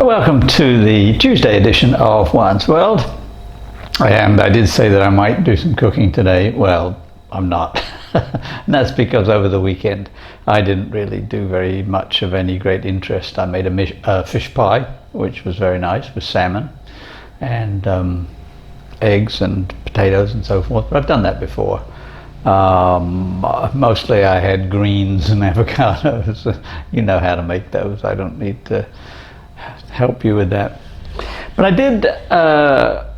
Welcome to the Tuesday edition of Juan's World. And I did say that I might do some cooking today. Well, I'm not. And that's because over the weekend I didn't really do very much of any great interest. I made a fish pie, which was very nice, with salmon and eggs and potatoes and so forth. But I've done that before. Mostly I had greens and avocados. You know how to make those. I don't need to help you with that. But I did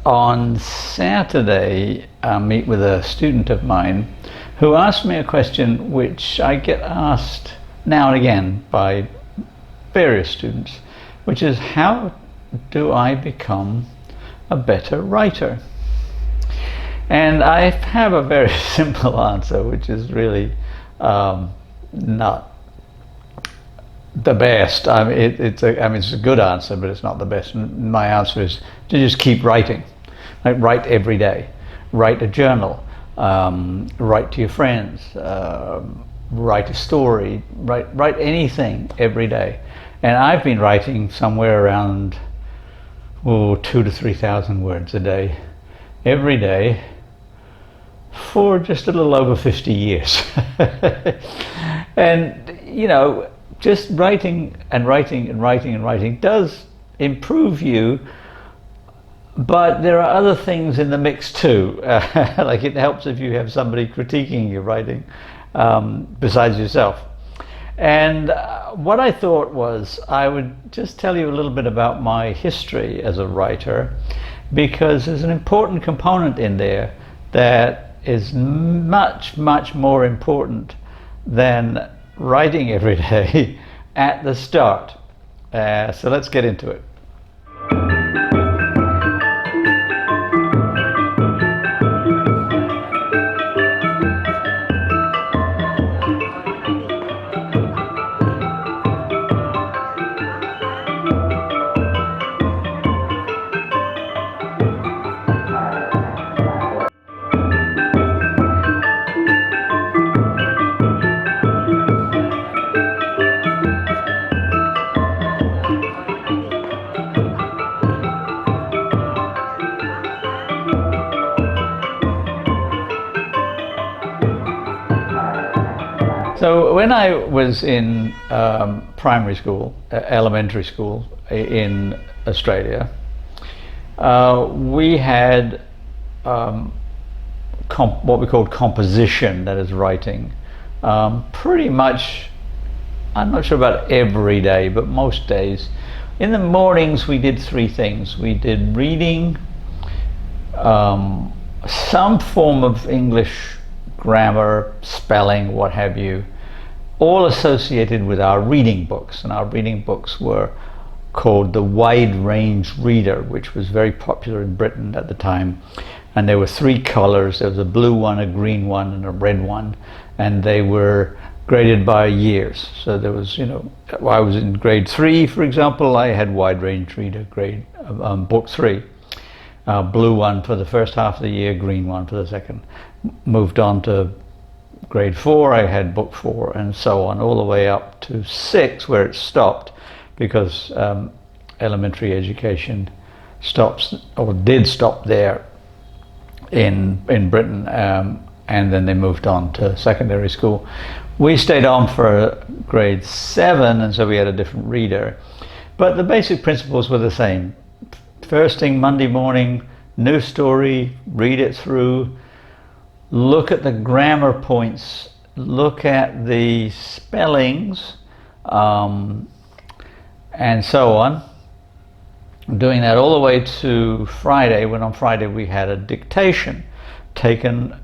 on Saturday meet with a student of mine who asked me a question which I get asked now and again by various students, which is, how do I become a better writer? And I have a very simple answer, which is really not the best. I mean, it's a good answer, but it's not the best. My answer is to just keep writing. Like, write every day. Write a journal. Write to your friends. Write a story. Write anything every day. And I've been writing somewhere around 2,000 to 3,000 words a day, every day, for just a little over 50 years. And you know, just writing and writing and writing and writing does improve you, but there are other things in the mix too. Like, it helps if you have somebody critiquing your writing besides yourself. And what I thought was, I would just tell you a little bit about my history as a writer, because there's an important component in there that is much, much more important than writing every day at the start. So let's get into it. So when I was in primary school, elementary school in Australia, we had what we called composition, that is writing, pretty much, I'm not sure about every day, but most days. In the mornings we did three things. We did reading, some form of English grammar, spelling, what have you, all associated with our reading books. And our reading books were called the Wide Range Reader, which was very popular in Britain at the time. And there were three colors. There was a blue one, a green one, and a red one. And they were graded by years. So there was, you know, I was in grade 3, for example, I had Wide Range Reader, grade book 3. Blue one for the first half of the year, green one for the second. Moved on to grade 4, I had book 4, and so on, all the way up to 6, where it stopped, because elementary education stops, or did stop there in Britain, and then they moved on to secondary school. We stayed on for grade 7, and so we had a different reader, but the basic principles were the same. First thing Monday morning, new story, read it through, look at the grammar points, look at the spellings, and so on. Doing that all the way to Friday, when on Friday we had a dictation taken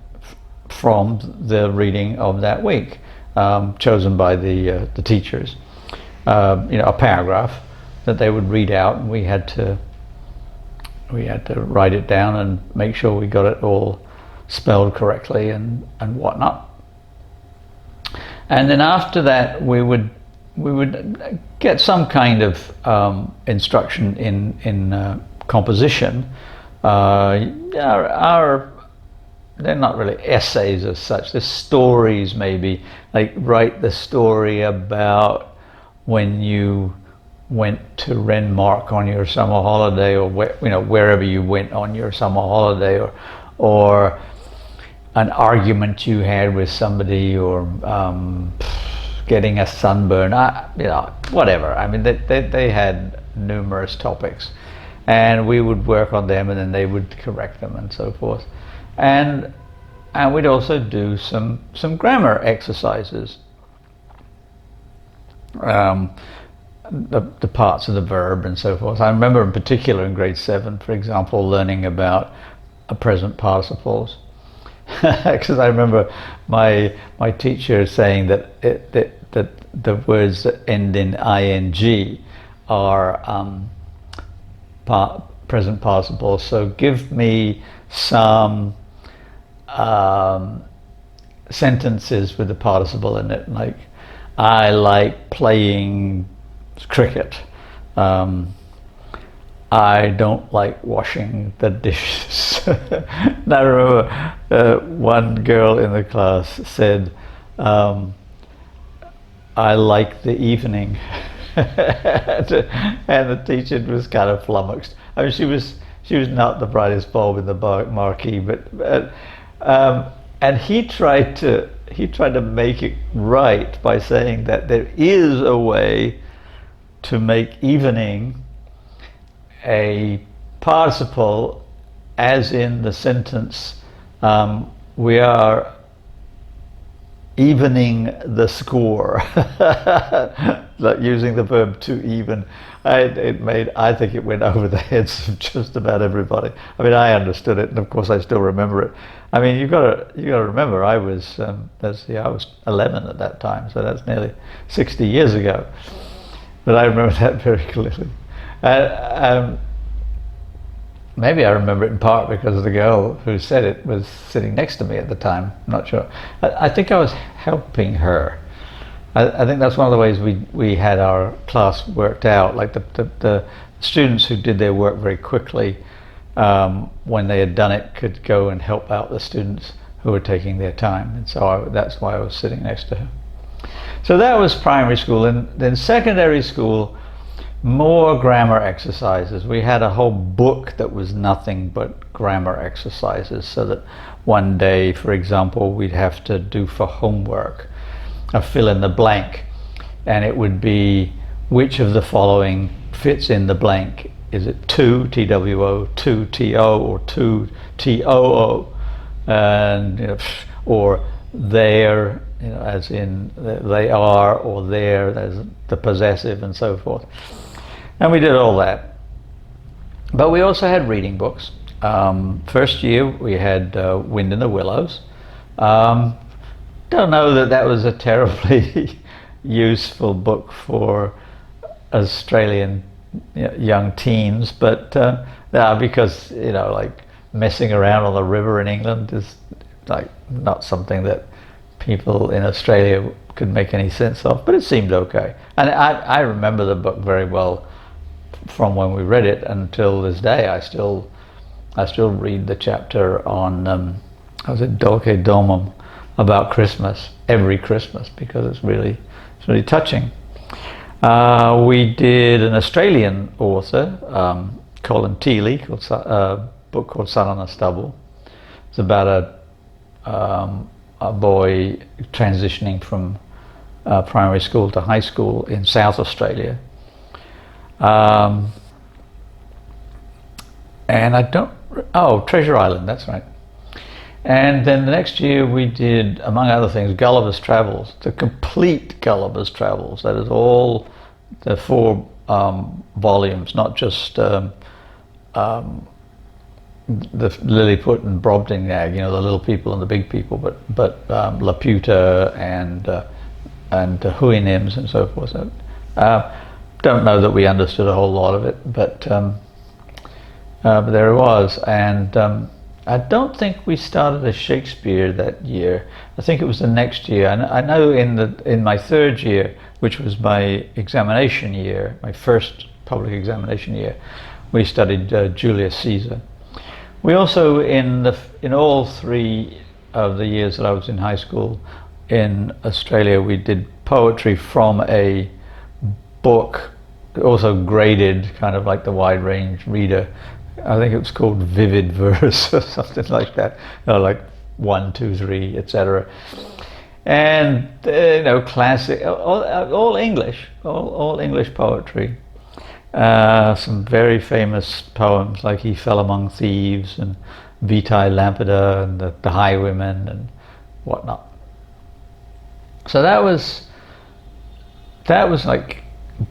from the reading of that week, chosen by the teachers. You know, a paragraph that they would read out, and we had to write it down and make sure we got it all spelled correctly and whatnot. And then after that we would get some kind of instruction in composition. They're not really essays as such, they're stories maybe, like write the story about when you went to Renmark on your summer holiday, or wherever you went on your summer holiday, or an argument you had with somebody, or getting a sunburn, whatever. I mean, they had numerous topics, and we would work on them, and then they would correct them and so forth. And we'd also do some grammar exercises. The parts of the verb and so forth. I remember in particular in grade 7, for example, learning about present participles, because I remember my teacher saying that the words that end in ing are present participles. So give me some sentences with the participle in it, like I like playing cricket. I don't like washing the dishes. And I remember one girl in the class said, I like the evening. And the teacher was kind of flummoxed. I mean, she was not the brightest bulb in the marquee, but and he tried to make it right by saying that there is a way to make evening a participle, as in the sentence, we are evening the score, like using the verb to even. I think it went over the heads of just about everybody. I mean, I understood it, and of course I still remember it. I mean, you got to remember, I was 11 at that time, so that's nearly 60 years ago. But I remember that very clearly. Maybe I remember it in part because the girl who said it was sitting next to me at the time. I'm not sure. I think I was helping her. I think that's one of the ways we had our class worked out. Like the students who did their work very quickly, when they had done it, could go and help out the students who were taking their time. And so that's why I was sitting next to her. So that was primary school. And then secondary school, more grammar exercises. We had a whole book that was nothing but grammar exercises, so that one day, for example, we'd have to do for homework a fill in the blank, and it would be which of the following fits in the blank. Is it to, T-W-O, to, T-O, or to, T-O-O, and or there, as in they are, or there, as the possessive, and so forth. And we did all that. But we also had reading books. First year we had Wind in the Willows. Don't know that was a terribly useful book for Australian young teens, but because like messing around on the river in England is like not something that people in Australia could make any sense of, but it seemed okay. And I remember the book very well from when we read it until this day. I still read the chapter on Dulce Domum, about Christmas, every Christmas, because it's really touching. We did an Australian author, Colin Teeley, a book called Sun on a Stubble. It's about a boy transitioning from primary school to high school in South Australia. And Treasure Island, that's right. And then the next year we did, among other things, Gulliver's Travels, the complete Gulliver's Travels. That is all the 4 volumes, not just the Lilliput and Brobdingnag, the little people and the big people, but Laputa and Houyhnhnms and so forth. So, don't know that we understood a whole lot of it, but there it was. And I don't think we started a Shakespeare that year. I think it was the next year. I know in my 3rd year, which was my examination year, my first public examination year, we studied Julius Caesar. We also, in all 3 of the years that I was in high school in Australia, we did poetry from a book also graded, kind of like the wide range reader. I think it was called Vivid Verse or something like that, like 1, 2, 3, etc. And classic, all English, all English poetry. Some very famous poems like He Fell Among Thieves and Vitae Lampada and the Highwaymen and whatnot. So that was like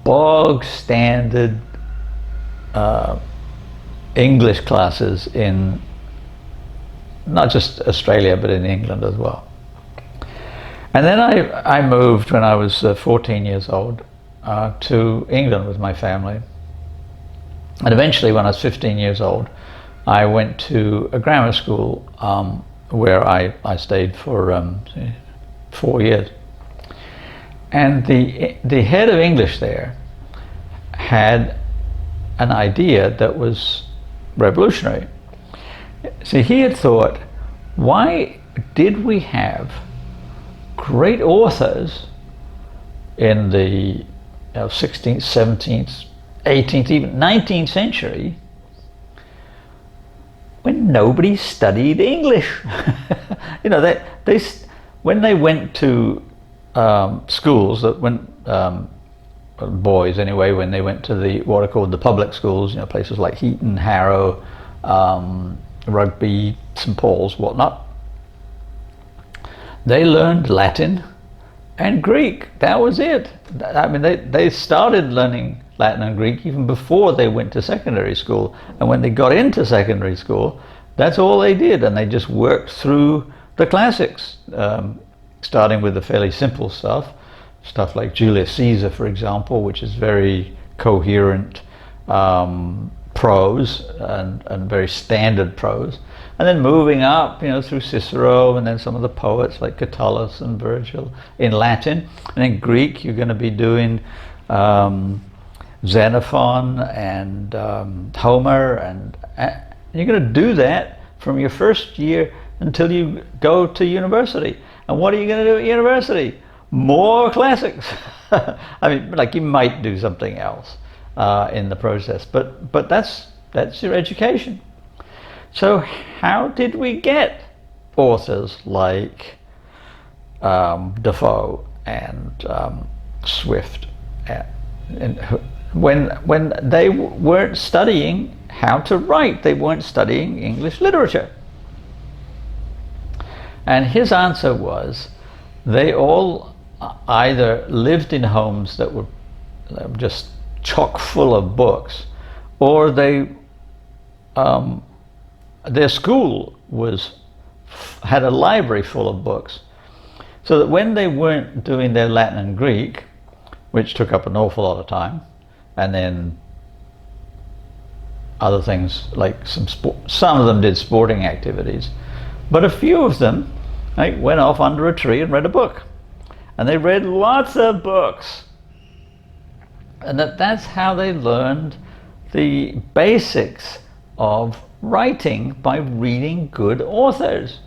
bog standard English classes in not just Australia but in England as well. And then I moved when I was 14 years old to England with my family. And eventually when I was 15 years old, I went to a grammar school where I stayed for 4 years. And the head of English there had an idea that was revolutionary. See, he had thought, why did we have great authors in the 16th, 17th, 18th, even 19th century when nobody studied English? They when they went to schools, that when boys anyway, when they went to what are called the public schools, places like Heaton, Harrow, Rugby, St Paul's, whatnot, they learned Latin and Greek. That was it. I mean, they started learning Latin and Greek even before they went to secondary school. And when they got into secondary school, that's all they did. And they just worked through the classics, starting with the fairly simple stuff like Julius Caesar, for example, which is very coherent prose and very standard prose. And then moving up, through Cicero and then some of the poets like Catullus and Virgil in Latin. And in Greek, you're going to be doing Xenophon and Homer, and you're going to do that from your first year until you go to university. And what are you going to do at university? More classics. I mean, like, you might do something else in the process, but that's your education. So how did we get authors like Defoe and Swift, and when they weren't studying how to write, they weren't studying English literature? And his answer was, they all either lived in homes that were just chock full of books, or their school had a library full of books, so that when they weren't doing their Latin and Greek, which took up an awful lot of time, and then other things like some of them did sporting activities, but a few of them went off under a tree and read a book. And they read lots of books. And that's how they learned the basics of writing, by reading good authors.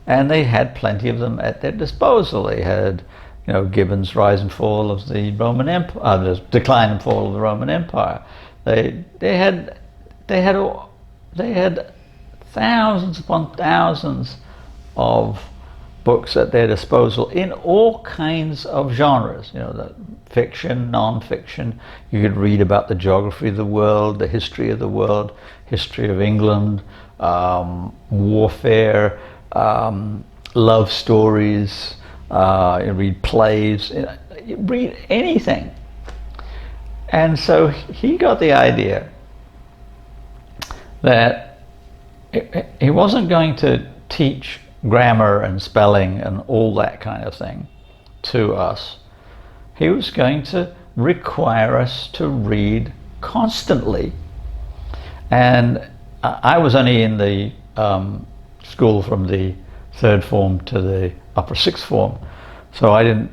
And they had plenty of them at their disposal. They had, Gibbon's Rise and Fall of the Roman Empire, the Decline and Fall of the Roman Empire. They had thousands upon thousands of books at their disposal in all kinds of genres, the fiction, non-fiction. You could read about the geography of the world, the history of the world, history of England, warfare, love stories, you read plays, you read anything. And so he got the idea that he wasn't going to teach grammar and spelling and all that kind of thing to us. He was going to require us to read constantly. And I was only in the school from the third form to the upper sixth form, so I didn't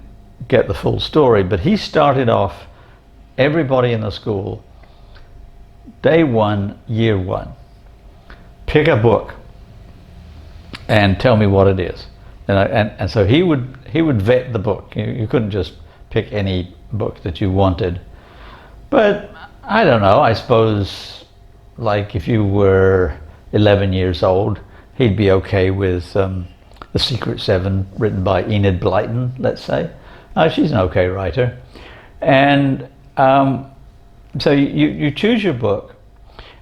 get the full story. But he started off everybody in the school, day one, year one, pick a book and tell me what it is. And so he would vet the book. You couldn't just pick any book that you wanted. But I don't know, I suppose, like if you were 11 years old, he'd be okay with The Secret Seven, written by Enid Blyton, let's say. She's an okay writer. And so you choose your book,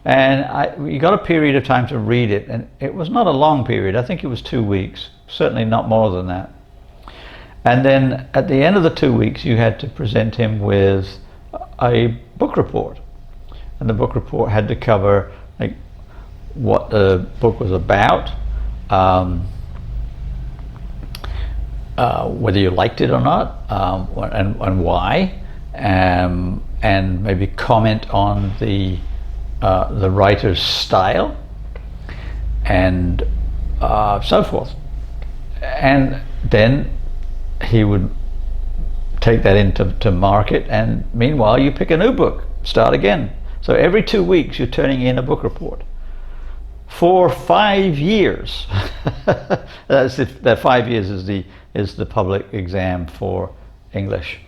and you got a period of time to read it, and it was not a long period. I think it was 2 weeks, certainly not more than that. And then at the end of the 2 weeks, you had to present him with a book report. And the book report had to cover like what the book was about, whether you liked it or not, and why, and maybe comment on the writer's style, and so forth. And then he would take that into market, and meanwhile you pick a new book, start again. So every 2 weeks you're turning in a book report for 5 years. That 5 years is the public exam for English.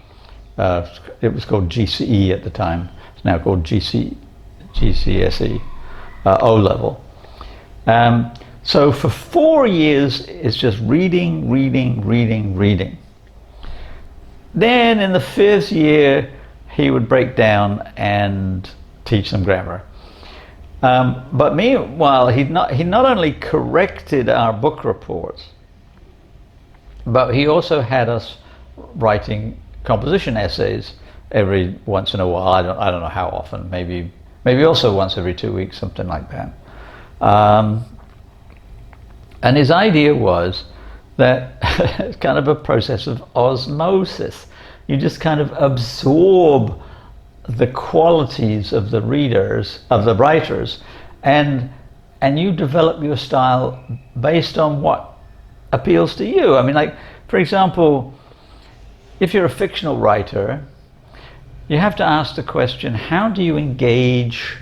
It was called GCE at the time. It's now called GCSE, O level. So for 4 years it's just reading. Then in the 5th year he would break down and teach them grammar. But meanwhile, he not only corrected our book reports, but he also had us writing composition essays every once in a while. I don't know how often. Maybe also once every 2 weeks, something like that. And his idea was that it's kind of a process of osmosis. You just kind of absorb the qualities of the readers, of the writers, and you develop your style based on what appeals to you. I mean, like, for example, if you're a fictional writer, you have to ask the question, how do you engage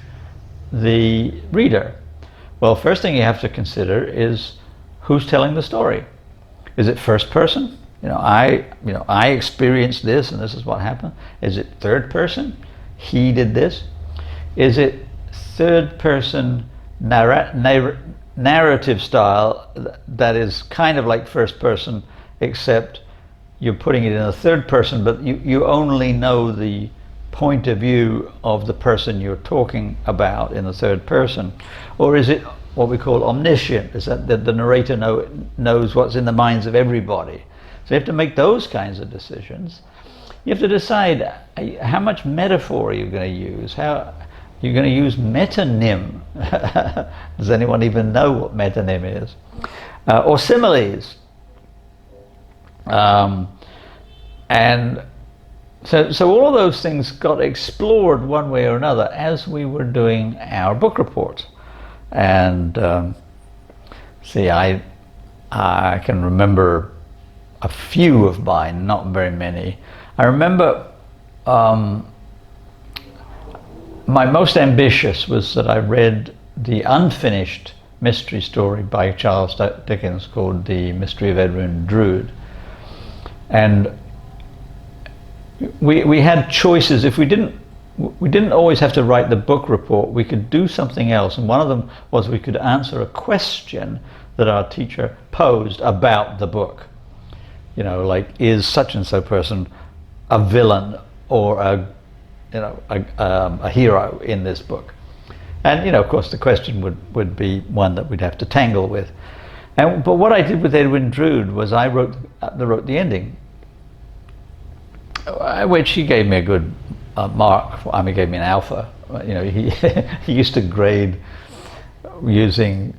the reader? Well, first thing you have to consider is who's telling the story. Is it first person? I experienced this and this is what happened. Is it third person? He did this. Is it third person narrative style that is kind of like first person, except you're putting it in a third person, but you only know the point of view of the person you're talking about in the third person? Or is it what we call omniscient? Is that the narrator knows what's in the minds of everybody? So you have to make those kinds of decisions. You have to decide how much metaphor are you going to use. How you're going to use metonym. Does anyone even know what metonym is? Or similes. And so all of those things got explored one way or another as we were doing our book reports. And I can remember a few of mine, not very many. I remember my most ambitious was that I read the unfinished mystery story by Charles Dickens called The Mystery of Edwin Drood. And we had choices. If we didn't always have to write the book report, we could do something else, and one of them was we could answer a question that our teacher posed about the book. Like, is such and so person a villain or a hero in this book? And of course the question would be one that we'd have to tangle with. But what I did with Edwin Drood was I wrote the ending, which he gave me a good mark. He gave me an alpha. He used to grade using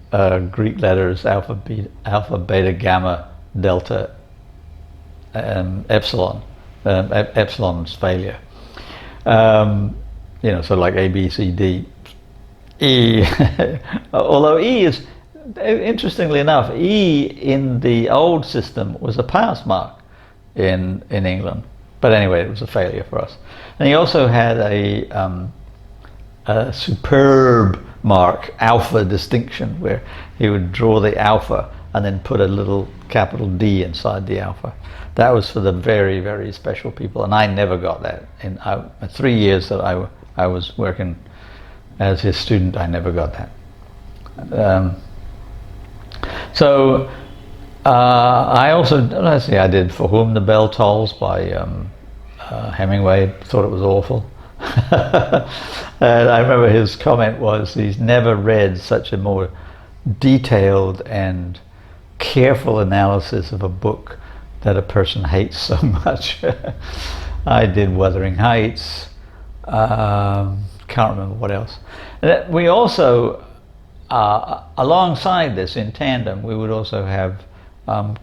Greek letters: alpha, beta, gamma, delta, epsilon. Epsilon's failure. So like A, B, C, D, E. Although E is, interestingly enough, E in the old system was a pass mark in England. But anyway, it was a failure for us. And he also had a superb mark, alpha distinction, where he would draw the alpha and then put a little capital D inside the alpha. That was for the very, very special people, and I never got that. In 3 years that I was working as his student, I never got that. I also, let's see, I did For Whom the Bell Tolls by Hemingway. Thought it was awful. And I remember his comment was he's never read such a more detailed and careful analysis of a book that a person hates so much. I did Wuthering Heights. Can't remember what else. And we also, alongside this, in tandem, we would also have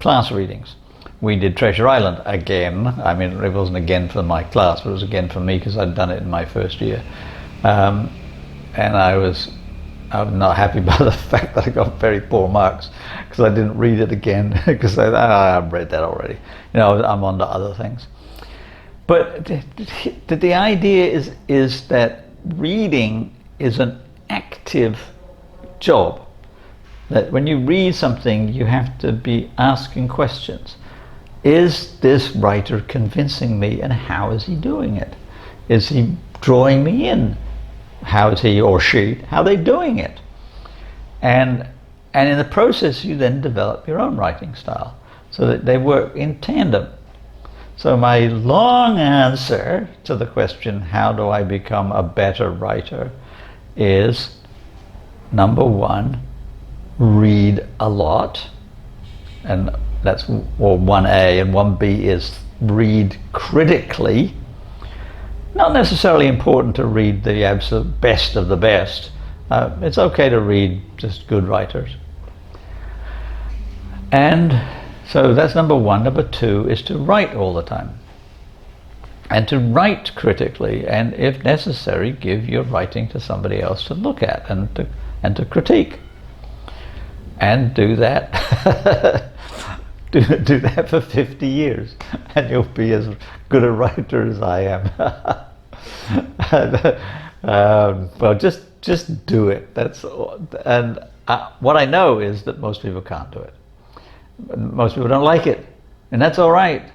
class readings. We did Treasure Island again. I mean, it wasn't again for my class, but it was again for me because I'd done it in my first year. And I was not happy about the fact that I got very poor marks because I didn't read it again because I've read that already. You know, I'm on to other things. But the idea is that reading is an active job. That when you read something, you have to be asking questions. Is this writer convincing me, and how is he doing it? Is he drawing me in? How is he or she, how are they doing it? And in the process, you then develop your own writing style so that they work in tandem. So my long answer to the question, how do I become a better writer, is number one, read a lot. And that's 1A, and 1B is read critically. Not necessarily important to read the absolute best of the best. It's okay to read just good writers. And so that's number one. Number two is to write all the time. And to write critically, and if necessary, give your writing to somebody else to look at and to critique. And do that. Do that for 50 years, and you'll be as good a writer as I am. Well, just do it. That's all. And what I know is that most people can't do it. Most people don't like it, and that's all right.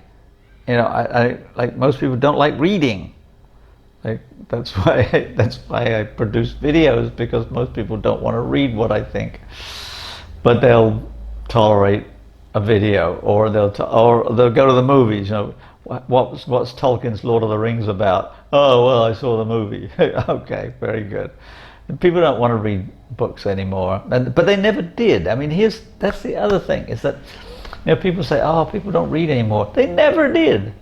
You know, I like most people don't like reading. Like that's why I produce videos, because most people don't want to read what I think, but they'll tolerate a video, or they'll go to the movies. You know, what's Tolkien's Lord of the Rings about? Oh well, I saw the movie. Okay, very good. And people don't want to read books anymore, but they never did. I mean, that's the other thing, is that, you know, people say, oh, people don't read anymore. They never did.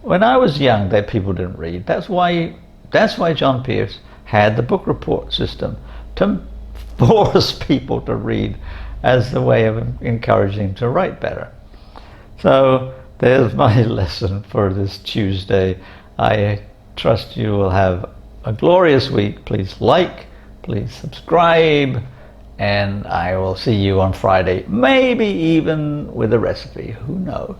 When I was young, people didn't read. That's why John Pierce had the book report system, to force people to read, as the way of encouraging to write better. So there's my lesson for this Tuesday. I trust you will have a glorious week. Please like, please subscribe, and I will see you on Friday, maybe even with a recipe. Who knows?